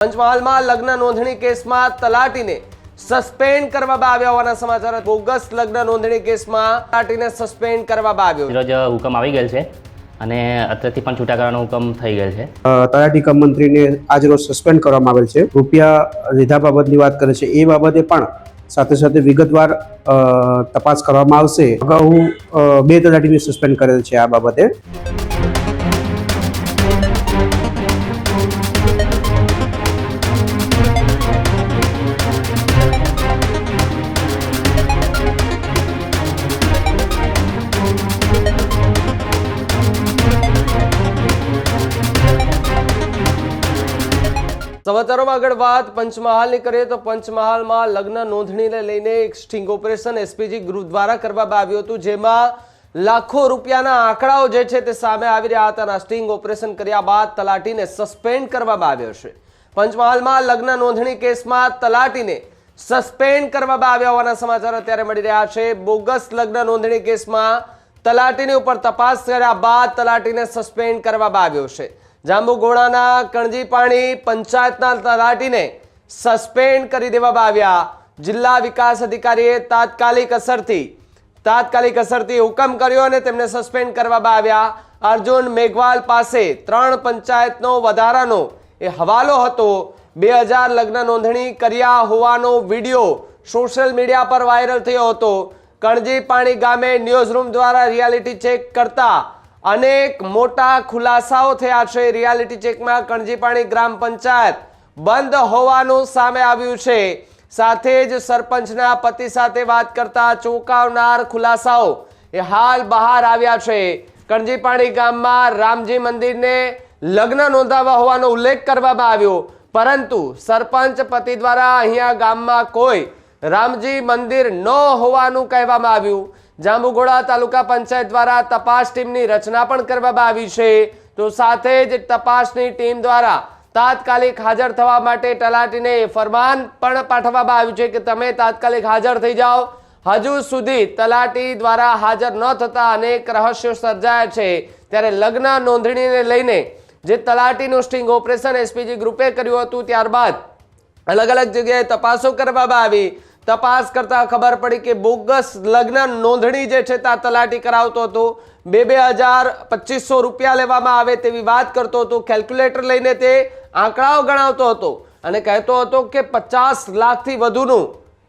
પંચમહાલમાં લગ્ન નોંધણી કેસમાં તલાટીને સસ્પેન્ડ કરવામાં આવ્યા હોવાના સમાચાર. બોગસ લગ્ન નોંધણી કેસમાં તલાટીને સસ્પેન્ડ કરવામાં આવ્યો. રોજ હુકમ આવી ગયેલ છે અને અત્યારથી પણ છૂટા કરવાનો હુકમ થઈ ગયેલ છે. તલાટી કમ મંત્રીને આજ રોજ સસ્પેન્ડ કરવામાં આવેલ છે. રૂપિયા લીધા બાબતની વાત કરે છે, એ બાબતે પણ સાથે સાથે વિગતવાર તપાસ કરવામાં આવશે. અગાઉ 2 તલાટીને સસ્પેન્ડ કરેલ છે આ બાબતે. સમાચારોમાં આગળ વાત પંચમહાલની કરીએ તો પંચમહાલમાં લગ્ન નોંધણીને લઈને એક સ્ટિંગ ઓપરેશન એસપીજી ગ્રુપ દ્વારા કરવામાં આવ્યું હતું, જેમાં લાખો રૂપિયાના આંકડાઓ જે છે તે સામે આવી રહ્યા હતા. સ્ટિંગ ઓપરેશન કર્યા બાદ તલાટીને સસ્પેન્ડ કરવામાં આવ્યો છે. પંચમહાલમાં લગ્ન નોંધણી કેસમાં તલાટીને સસ્પેન્ડ કરવામાં આવ્યા હોવાના સમાચાર અત્યારે મળી રહ્યા છે. બોગસ લગ્ન નોંધણી કેસમાં તલાટીની ઉપર તપાસ કર્યા બાદ તલાટીને સસ્પેન્ડ કરવામાં આવ્યો છે. જાંબુઘોડાના કણજીપાણી પંચાયતના તલાટીને સસ્પેન્ડ કરી દેવામાં આવ્યા. જિલ્લા વિકાસ અધિકારીએ તાત્કાલિક અસરથી હુકમ કર્યો અને તેમને સસ્પેન્ડ કરવામાં આવ્યા. અર્જુન મેઘવાલ પાસે 3 પંચાયતનો વધારાનો એ હવાલો હતો. 2000 લગ્ન નોંધણી કર્યા હોવાનો વિડીયો સોશિયલ મીડિયા પર વાયરલ થયો હતો. કણજીપાણી ગામે ન્યૂઝરૂમ દ્વારા રિયાલિટી ચેક કરતા અનેક મોટા ખુલાસાઓ થયા છે. રિયાલિટી ચેકમાં કણજીપાણી ગ્રામ પંચાયત બંધ હોવાનું સામે આવ્યું છે. સાથે જ સરપંચના પતિ સાથે વાત કરતા ચોંકાવનાર ખુલાસાઓ એ હાલ બહાર આવ્યા છે. કણજીપાણી ગામમાં રામજી મંદિરને લગ્ન નોંધાવવા હોવાનો ઉલ્લેખ કરવામાં આવ્યો, પરંતુ સરપંચ પતિ દ્વારા અહીંયા ગામમાં કોઈ રામજી મંદિર ન હોવાનું કહેવામાં આવ્યું. જાંબુઘોડા તાલુકા પંચાયત દ્વારા તપાસ ટીમની રચના પણ કરવામાં આવી છે. તો સાથે જ તપાસની ટીમ દ્વારા તાત્કાલિક હાજર થવા માટે તલાટીને ફરમાન પણ પાઠવવામાં આવ્યું છે કે તમે તાત્કાલિક હાજર થઈ જાઓ. હજુ સુધી તલાટી દ્વારા હાજર ન થતા અનેક રહસ્યો સર્જાયા છે. ત્યારે લગ્ન નોંધણીને લઈને જે તલાટીનું સ્ટિંગ ઓપરેશન એસપીજી ગ્રુપે કર્યું હતું, ત્યારબાદ અલગ અલગ જગ્યાએ તપાસો કરવામાં આવી. તપાસ કરતા ખબર પડી કે બોગસ લગ્ન નોંધણી જે છે તે તલાટી કરાવતો હતો. 2,2500 રૂપિયા લેવામાં આવે તેવી વાત કરતો હતો. કેલ્ક્યુલેટર લઈને તે આંકડાઓ ગણાવતો હતો અને કહેતો હતો કે 50 લાખથી વધુનું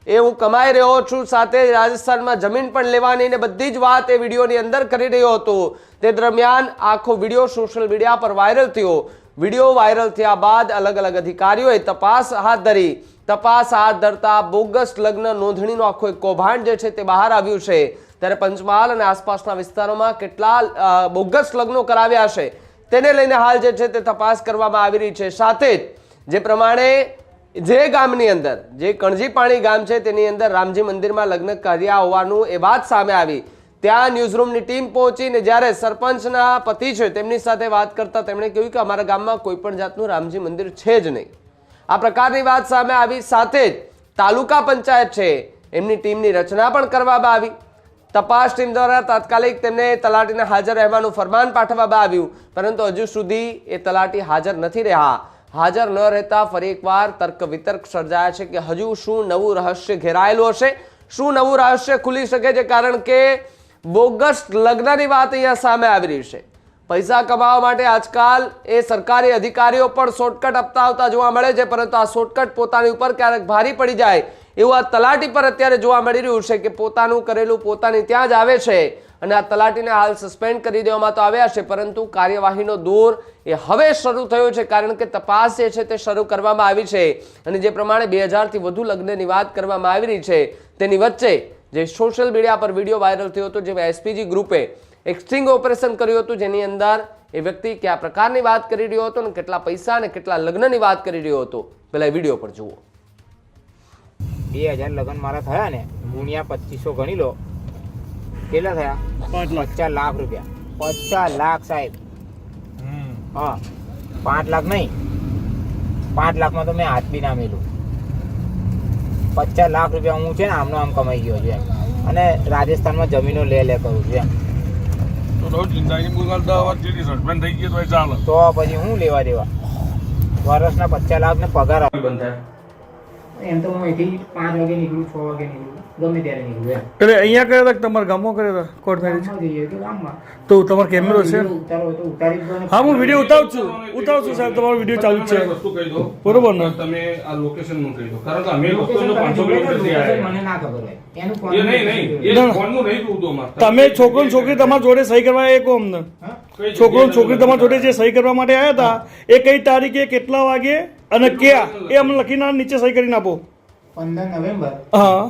એ હું કમાઈ રહ્યો છું, સાથે રાજસ્થાનમાં જમીન પણ લેવાની ને બધી જ વાત એ વિડીયોની અંદર કરી રહ્યો હતો. તે દરમિયાન આખો વિડીયો સોશિયલ મીડિયા પર વાયરલ થયો. વિડીયો વાયરલ થયા બાદ અલગ અલગ અધિકારીઓએ તપાસ હાથ ધરી. તપાસ હાથ ધરતા બોગસ લગ્ન નોંધણીનો આખો એક કૌભાંડ જે છે તે બહાર આવ્યું છે. ત્યારે પંચમહાલ અને આસપાસના વિસ્તારોમાં કેટલા બોગસ લગ્નો કરાવ્યા છે તેને લઈને હાલ જે છે તે તપાસ કરવામાં આવી રહી છે. સાથે જ જે પ્રમાણે જે ગામની અંદર જે કણજીપાણી ગામ છે તેની અંદર રામજી મંદિરમાં લગ્ન કર્યા હોવાનું એ વાત સામે આવી. ત્યાં ન્યૂઝરૂમની ટીમ પહોંચીને જ્યારે સરપંચના પતિ છે તેમની સાથે વાત કરતા તેમણે કહ્યું કે અમારા ગામમાં કોઈ પણ જાતનું રામજી મંદિર છે જ નહીં. આ પ્રકારની વાત સામે આવી. સાથે જ તાલુકા પંચાયત છે એમની ટીમની રચના પણ કરવામાં આવી. તપાસ ટીમ દ્વારા તાત્કાલિક તેમને તલાટીને હાજર રહેવાનું ફરમાન પાઠવવામાં આવ્યું, પરંતુ હજુ સુધી એ તલાટી હાજર નથી રહ્યા. હાજર ન રહેતા ફરી એકવાર તર્ક વિતર્ક સર્જાયા છે કે હજુ શું નવું રહસ્ય ઘેરાયેલું હશે, શું નવું રહસ્ય ખુલી શકે છે, કારણ કે બોગસ લગ્નની વાત અહીંયા સામે આવી રહી છે. પૈસા કમાવા માટે આજકાલ એ સરકારી અધિકારીઓ પણ શોર્ટકટ અપનાવતા જોવા મળે છે, પરંતુ આ શોર્ટકટ પોતાની ઉપર ક્યારેક ભારી પડી જાય એવું આ તલાટી પર અત્યારે જોવા મળી રહ્યું છે કે પોતાનું કરેલું પોતાની ત્યાં જ આવે છે. અને આ તલાટીને હાલ સસ્પેન્ડ કરી દેવામાં તો આવ્યા છે, પરંતુ કાર્યવાહીનો દોર એ હવે શરૂ થયો છે, કારણ કે તપાસ જે છે તે શરૂ કરવામાં આવી છે. અને જે પ્રમાણે 2000થી વધુ લગ્નની વાત કરવામાં આવી રહી છે, તેની વચ્ચે જે સોશિયલ મીડિયા પર વિડીયો વાયરલ થયો હતો, જેમાં એસપીજી ગ્રુપે એક સ્ટિંગ ઓપરેશન કર્યું હતું, જેની અંદર એ વ્યક્તિ કયા પ્રકારની વાત કરી રહ્યો હતો અને કેટલા પૈસા અને કેટલા લગ્નની વાત કરી રહ્યો હતો, પેલા એ વિડીયો પર જુઓ. 2000 લગ્ન મારા થયા ને, ગુણ્યા 2500 ગણી લો, કેટલા થયા? 50 લાખ રૂપિયા. 50 લાખ સાહેબ. હા, 5 લાખ નહીં, 5 લાખમાં તો મેં હાથ બી ના મેલું. 50 લાખ રૂપિયા હું છે ને આમનો આમ કમાઈ ગયો છે. અને રાજસ્થાનમાં જમીનો લે કરું છું એમ. તો જિંદગી મુગલ 10 વર્ષ જેટલી સસ્પેન્ડ થઈ ગઈ તો ચાલે. તો પછી હું લેવા દેવા વર્ષના 50 લાખ ને પગાર આપે. બંધ થાય એમ તો હું અહીંથી 5 વાગે નીકળું, 6 વાગે નીકળું, ગમે ત્યારે નીકળું એમ. એટલે અહીંયા કર્યા હતા કે તમારા ગામમાં કર્યા હતા કોર્ટ મેરેજ? ગામમાં જઈએ તો ગામમાં. તો તમારો કેમેરો છે? વિડીયો ઉતારવો હોય તો ઉતારી જ દો ને. હા, હું વિડીયો ઉતારું છું સાહેબ, તમારો વિડીયો ચાલુ જ છે. વસ્તુ કહી દો બરોબર ને? તમે આ લોકેશન નું કહી દો, કારણ કે અમે લોકેશન વસ્તુનો તમે 500 જોડે કિલોમીટર થી લોકેશન આવ્યા. મને ના ખબર હોય. એનું કોણ એ નહીં એ ના. ફોનનું નહીં કહું તો અમારે. તમે છોકરો ને છોકરી તમારા જોડે સહી કરવા એ કહો અમને. હા? કઈ છોકરો ને જગ્યાએ છોકરી તમારા જોડે જે સહી કરવા માટે આવ્યા હતા એ કઈ તારીખે, કેટલા વાગે અને ક્યાં, એ અમને લખીને નીચે સહી કરીને આપો. 15 નવેમ્બર. હા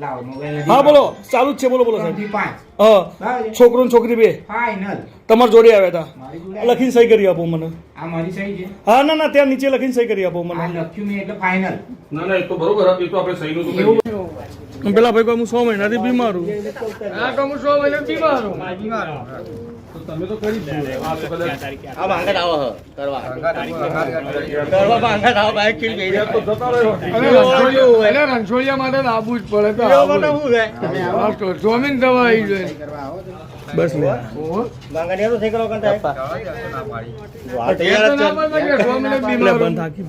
લાવો મોબાઈલ નથી. હા, બોલો, ચાલુ જ છે, બોલો બોલો સાહેબ. 3 થી 5 હા, બરાબર. છોકરો ને છોકરી બે ફાઇનલ. તમારા જોડે આવ્યા હતા, મારી જોડે લખીને સહી કરી આપો મને. આ મારી સહી છે. હા, ના ત્યાં નીચે લખીને સહી કરી આપો આ મને. લખ્યું મેં એટલે ફાઇનલ. ના એ તો બરોબર હતું, એ તો આપણે સહીનું તો એવું કરીએ. પેલા ભાઈ કહે હું 100 મહિનાથી બીમાર છું. તો તમે તો કરી જ દો. આ તો કદાચ તો જતા રહ્યો. રણછોડિયા માટે આબુ જ પડે તો જમીન દવા આવી જાય બસ લે. બંધ થાકી.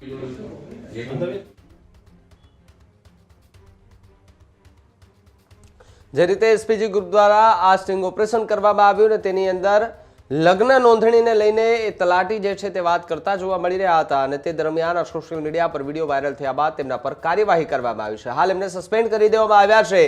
જે રીતે એસપીજી ગ્રુપ દ્વારા આ સ્ટિંગ ઓપરેશન કરવામાં આવ્યું ને તેની અંદર લગ્ન નોંધણીને લઈને એ તલાટી જે છે તે વાત કરતા જોવા મળી રહ્યા હતા અને તે દરમિયાન આ સોશિયલ મીડિયા પર વિડીયો વાયરલ થયા બાદ તેમના પર કાર્યવાહી કરવામાં આવી છે. હાલ એમને સસ્પેન્ડ કરી દેવામાં આવ્યા છે,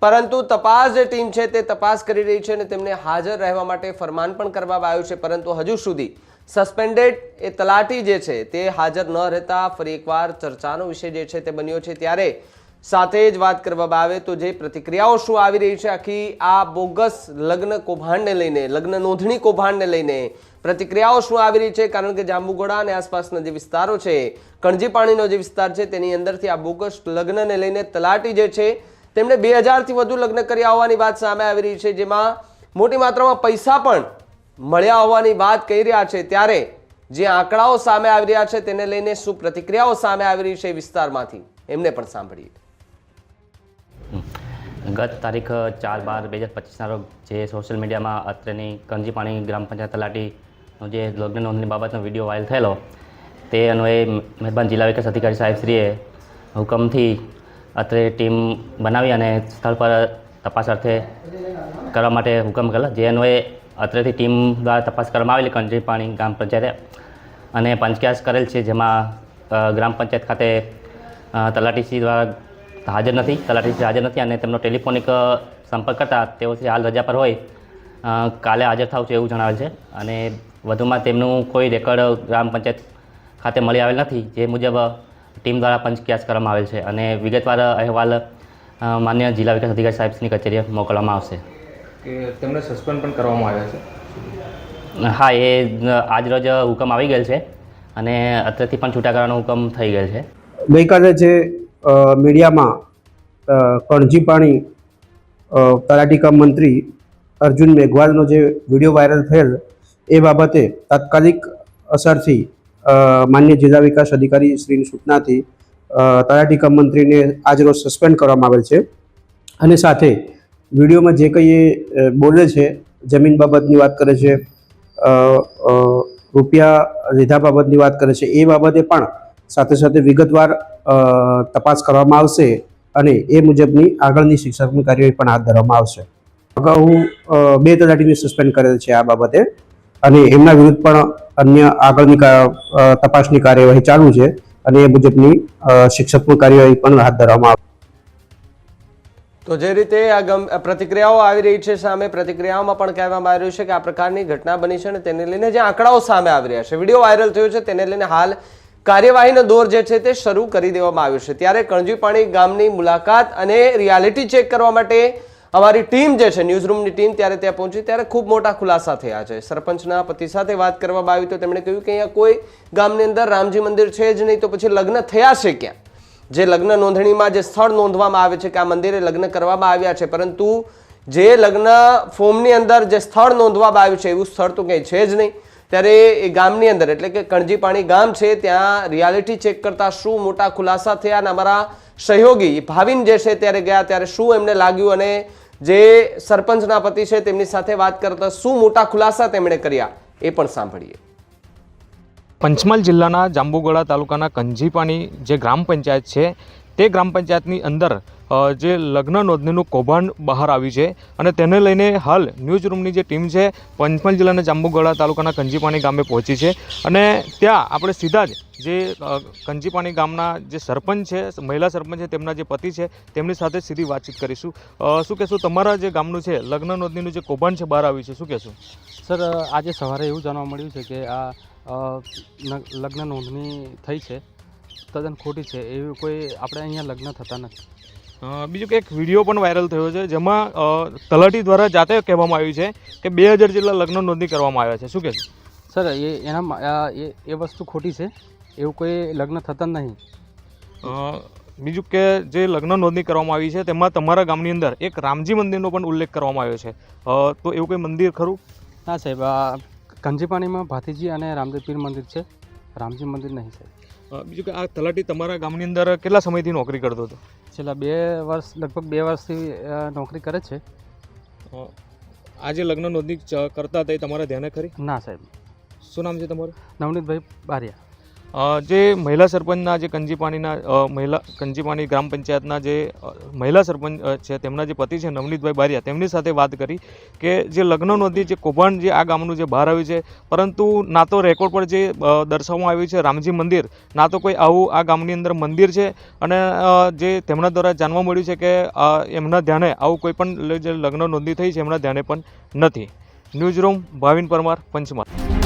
પરંતુ તપાસ જે ટીમ છે તે તપાસ કરી રહી છે અને તેમને હાજર રહેવા માટે ફરમાન પણ કરવામાં આવ્યું છે, પરંતુ હજુ સુધી સસ્પેન્ડેડ એ તલાટી જે છે તે હાજર ન રહેતા ફરી એકવાર ચર્ચાનો વિષય જે છે તે બન્યો છે. ત્યારે સાથે જ વાત કરવામાં આવે તો જે પ્રતિક્રિયાઓ શું આવી રહી છે આખી આ બોગસ લગ્ન કૌભાંડને લઈને, લગ્ન નોંધણી કૌભાંડને લઈને પ્રતિક્રિયાઓ શું આવી રહી છે, કારણ કે જાંબુઘોડા અને આસપાસના જે વિસ્તારો છે, કણજીપાણીનો જે વિસ્તાર છે તેની અંદરથી આ બોગસ લગ્નને લઈને તલાટી જે છે તેમણે 2000થી વધુ લગ્ન કર્યા હોવાની વાત સામે આવી રહી છે, જેમાં મોટી માત્રામાં પૈસા પણ મળ્યા હોવાની વાત કહી રહ્યા છે. ત્યારે જે આંકડાઓ સામે આવી રહ્યા છે તેને લઈને શું પ્રતિક્રિયાઓ સામે આવી રહી છે વિસ્તારમાંથી, એમને પણ સાંભળીએ. ગત તારીખ 4/12/2025ના રોજ જે સોશિયલ મીડિયામાં અત્રેની કંજીપાણી ગ્રામ પંચાયત તલાટીનો જે લગ્ન નોંધણી બાબતનો વિડીયો વાયરલ થયેલો તે અન્વયે મહેરબાન જિલ્લા વિકાસ અધિકારી સાહેબશ્રીએ હુકમથી અત્રે ટીમ બનાવી અને સ્થળ પર તપાસ અર્થે કરવા માટે હુકમ કરેલા, જે અન્વયે અત્રેથી ટીમ દ્વારા તપાસ કરવામાં આવેલી કંજીપાણી ગ્રામ પંચાયતે અને પંચક્યાસ કરેલ છે, જેમાં ગ્રામ પંચાયત ખાતે તલાટીશ્રી દ્વારા હાજર નથી અને તેમનો ટેલિફોનિક સંપર્ક કરતા તેઓથી હાલ રજા પર હોય, કાલે હાજર થાવ છે એવું જણાવેલ છે અને વધુમાં તેમનું કોઈ રેકોર્ડ ગ્રામ પંચાયત ખાતે મળી આવેલ નથી, જે મુજબ ટીમ દ્વારા પંચક્યાસ કરવામાં આવેલ છે અને વિગતવાર અહેવાલ માન્ય જિલ્લા વિકાસ અધિકારી સાહેબની કચેરીએ મોકલવામાં આવશે. કે તેમને સસ્પેન્ડ પણ કરવામાં આવ્યા છે. હા, એ આજરોજ હુકમ આવી ગયેલ છે અને અત્રેથી પણ છૂટા કરવાનો હુકમ થઈ ગયેલ છે. ગઈકાલે જે મીડિયામાં કણજીપાણી તલાટી કમ મંત્રી અર્જુન મેઘવાલનો જે વિડીયો વાયરલ થયેલ એ બાબતે તાત્કાલિક અસરથી માન્ય જિલ્લા વિકાસ અધિકારી શ્રીની સૂચનાથી તલાટી કમ મંત્રીને આજરોજ સસ્પેન્ડ કરવામાં આવેલ છે અને સાથે વિડીયોમાં જે કંઈ એ બોલે છે, જમીન બાબતની વાત કરે છે, રૂપિયા લીધા બાબતની વાત કરે છે, એ બાબતે પણ સાથે સાથે વિગતવાર તપાસ કરવામાં આવશે અને એ મુજબની આગળની શિક્ષાત્મક કાર્યવાહી પણ હાથ ધરવામાં આવશે. અગાઉ 2 તલાટીને સસ્પેન્ડ કરેલ છે આ બાબતે અને એમના વિરુદ્ધ પણ અન્ય આગળની તપાસની કાર્યવાહી ચાલુ છે અને એ મુજબની શિક્ષાત્મક કાર્યવાહી પણ હાથ ધરવામાં આવશે. તો જે રીતે આ પ્રતિક્રિયાઓ આવી રહી છે સામે, પ્રતિક્રિયાઓમાં પણ કહેવામાં આવી રહ્યું છે કે આ પ્રકારની ઘટના બની છે અને તેને લઈને જે આંકડાઓ સામે આવી રહ્યા છે, વિડીયો વાયરલ થયો છે તેને લઈને હાલ કાર્યવાહીનો દોર જે છે તે શરૂ કરી દેવામાં આવ્યો છે. ત્યારે કણજીપાણી ગામની મુલાકાત અને રિયાલિટી ચેક કરવા માટે અમારી ટીમ જે છે, ન્યૂઝરૂમની ટીમ ત્યારે ત્યાં પહોંચી ત્યારે ખૂબ મોટા ખુલાસા થયા છે. સરપંચના પતિ સાથે વાત કરવામાં આવી તો તેમણે કહ્યું કે અહીંયા કોઈ ગામની અંદર રામજી મંદિર છે જ નહીં, તો પછી લગ્ન થયા છે ક્યાં? જે લગ્ન નોંધણીમાં જે સ્થળ નોંધવામાં આવે છે કે આ મંદિરે લગ્ન કરવામાં આવ્યા છે, પરંતુ જે લગ્ન ફોર્મની અંદર જે સ્થળ નોંધવામાં આવ્યું છે એવું સ્થળ તો કંઈ છે જ નહીં. ત્યારે એ ગામની અંદર એટલે કે કણજીપાણી ગામ છે ત્યાં રિયાલિટી ચેક કરતા શું મોટા ખુલાસા થયા અને અમારા સહયોગી ભાવિન જે છે ત્યારે ગયા ત્યારે શું એમને લાગ્યું અને જે સરપંચના પતિ છે તેમની સાથે વાત કરતા શું મોટા ખુલાસા તેમણે કર્યા એ પણ સાંભળીએ. પંચમહાલ જિલ્લાના જાંબુગોડા તાલુકાના કંજીપાની જે ગ્રામ પંચાયત છે તે ગ્રામ પંચાયતની અંદર જે લગ્ન નોંધણીનું કૌભાંડ બહાર આવ્યું છે અને તેને લઈને હાલ ન્યૂઝ રૂમની જે ટીમ છે પંચમહાલ જિલ્લાના જાંબુગોડા તાલુકાના કંજીપાની ગામે પહોંચી છે અને ત્યાં આપણે સીધા જ જે કંજીપાની ગામના જે સરપંચ છે, મહિલા સરપંચ છે, તેમના જે પતિ છે તેમની સાથે સીધી વાતચીત કરીશું. શું કહેશો, તમારા જે ગામનું છે લગ્ન નોંધણીનું જે કૌભાંડ છે બહાર આવ્યું છે, શું કહેશો? સર, આજે સવારે એવું જાણવા મળ્યું છે કે આ લગ્ન નોંધણી થઈ છે તદ્દન ખોટી છે. એવી કોઈ આપણે અહીંયા લગ્ન થતા નથી. બીજું કે એક વિડીયો પણ વાયરલ થયો છે જેમાં તલાટી દ્વારા જાતે કહેવામાં આવ્યું છે કે 2000 જેટલા લગ્ન નોંધણી કરવામાં આવ્યા છે, શું કહેશો? સર, એ વસ્તુ ખોટી છે. એવું કોઈ લગ્ન થતા નહીં. બીજું કે જે લગ્ન નોંધણી કરવામાં આવી છે તેમાં તમારા ગામની અંદર એક રામજી મંદિરનો પણ ઉલ્લેખ કરવામાં આવ્યો છે, તો એવું કોઈ મંદિર ખરું? ના સાહેબ, આ કંજીપાણીમાં ભાતીજી અને રામદેવ પીર મંદિર છે, રામજી મંદિર નહીં સાહેબ. બીજું કે આ તલાટી તમારા ગામની અંદર કેટલા સમયથી નોકરી કરતો હતો? છેલ્લા લગભગ 2 વર્ષથી નોકરી કરે છે. આ જે લગ્ન નોંધણી કરતા હતા એ તમારા ધ્યાને ખરી? ના સાહેબ. શું નામ છે તમારું? નવનીતભાઈ બારિયા. જે મહિલા સરપંચના જે કંજીપાની ગ્રામ પંચાયતના જે મહિલા સરપંચ છે તેમના જે પતિ છે નવનીતભાઈ બારિયા, તેમની સાથે વાત કરી કે જે લગ્ન નોંધણી જે કૌભાંડ જે આ ગામનું જે બહાર આવ્યું છે, પરંતુ ના તો રેકોર્ડ પર જે દર્શાવવામાં આવ્યું છે રામજી મંદિર, ના તો કોઈ આવું આ ગામની અંદર મંદિર છે, અને જે તેમના દ્વારા જાણવા મળ્યું છે કે એમના ધ્યાને આવું કોઈ પણ જે લગ્ન નોંધણી થઈ છે એમના ધ્યાને પણ નથી. News room, Bhavin Parmar, Panchmahal.